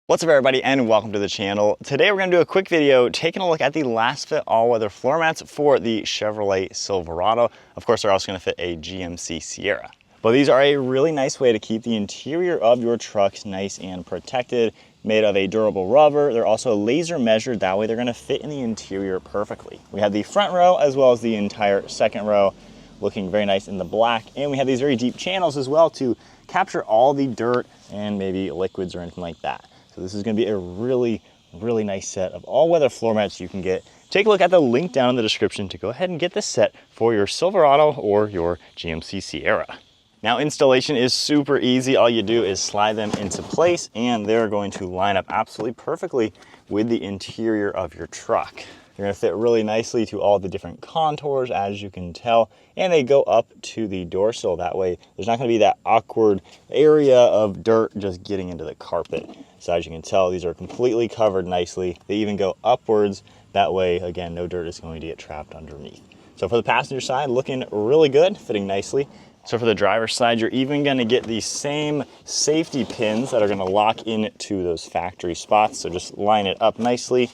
What's up everybody and welcome to the channel. Today we're going to do a quick video taking a look at the LasFit all-weather floor mats for the Chevrolet Silverado. Of course, they're also going to fit a GMC Sierra. But these are a really nice way to keep the interior of your trucks nice and protected, made of a durable rubber. They're also laser measured, that way they're going to fit in the interior perfectly. We have the front row as well as the entire second row looking very nice in the black, and we have these very deep channels as well to capture all the dirt and maybe liquids or anything like that. So this is going to be a really nice set of all-weather floor mats you can get. Take a look at the link down in the description to go ahead and get this set for your Silverado or your GMC Sierra. Now, installation is super easy. All you do is slide them into place and they're going to line up absolutely perfectly with the interior of your truck. They're going to fit really nicely to all the different contours, as you can tell, and they go up to the door sill. That way there's not going to be that awkward area of dirt just getting into the carpet. So as you can tell, these are completely covered nicely. They even go upwards. That way, again, no dirt is going to get trapped underneath. So for the passenger side, looking really good, fitting nicely. So for the driver's side, you're even going to get the same safety pins that are going to lock into those factory spots. So just line it up nicely,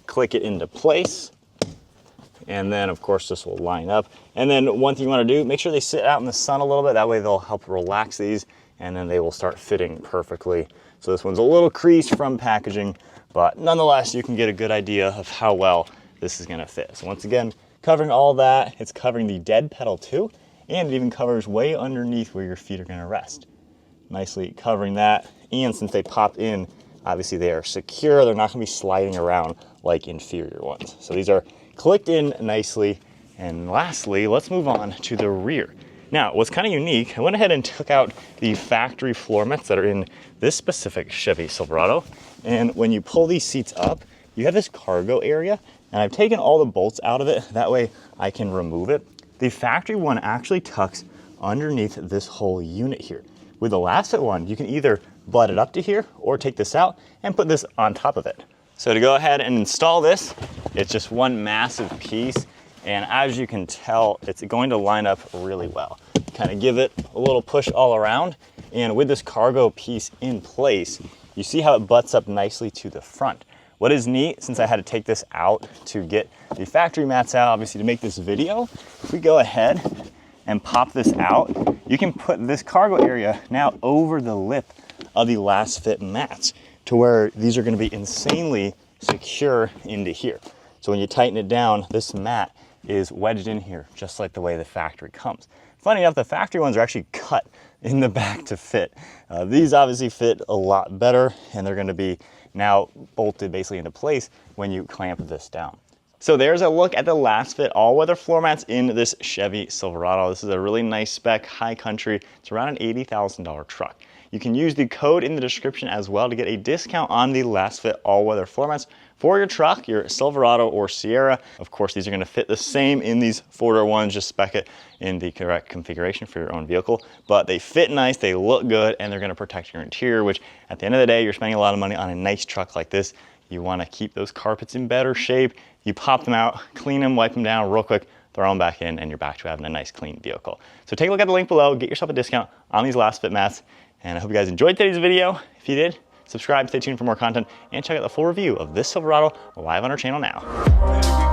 click it into place, and then of course this will line up. And then one thing you want to do, make sure they sit out in the sun a little bit. That way they'll help relax these and then they will start fitting perfectly. So this one's a little creased from packaging, but nonetheless you can get a good idea of how well this is going to fit. So once again, covering all that, it's covering the dead pedal too, and it even covers way underneath where your feet are going to rest. Nicely covering that, and since they pop in, obviously they are secure. They're not going to be sliding around like inferior ones. So these are clicked in nicely. And lastly, let's move on to the rear. Now, what's kind of unique, I went ahead and took out the factory floor mats that are in this specific Chevy Silverado. And when you pull these seats up, you have this cargo area, and I've taken all the bolts out of it. That way I can remove it. The factory one actually tucks underneath this whole unit here. With the LasFit one, you can either butt it up to here or take this out and put this on top of it. So to go ahead and install this, it's just one massive piece. And as you can tell, it's going to line up really well. Kind of give it a little push all around. And with this cargo piece in place, you see how it butts up nicely to the front. What is neat, since I had to take this out to get the factory mats out, obviously to make this video, if we go ahead and pop this out, you can put this cargo area now over the lip of the LasFit mats to where these are going to be insanely secure into here. So when you tighten it down, this mat is wedged in here just like the way the factory comes. Funny enough, the factory ones are actually cut in the back to fit. These obviously fit a lot better, and they're going to be now bolted basically into place when you clamp this down. So there's a look at the LasFit all-weather floor mats in this Chevy Silverado. This is a really nice spec, High Country. It's around an $80,000 truck. You can use the code in the description as well to get a discount on the LasFit all-weather floor mats for your truck, your Silverado or Sierra. Of course, these are going to fit the same in these four-door ones. Just spec it in the correct configuration for your own vehicle. But they fit nice, they look good, and they're going to protect your interior, which at the end of the day, you're spending a lot of money on a nice truck like this. You want to keep those carpets in better shape. You pop them out, clean them, wipe them down real quick, throw them back in, and you're back to having a nice clean vehicle. So take a look at the link below, get yourself a discount on these LasFit mats, and I hope you guys enjoyed today's video. If you did, subscribe, stay tuned for more content, and check out the full review of this Silverado live on our channel now.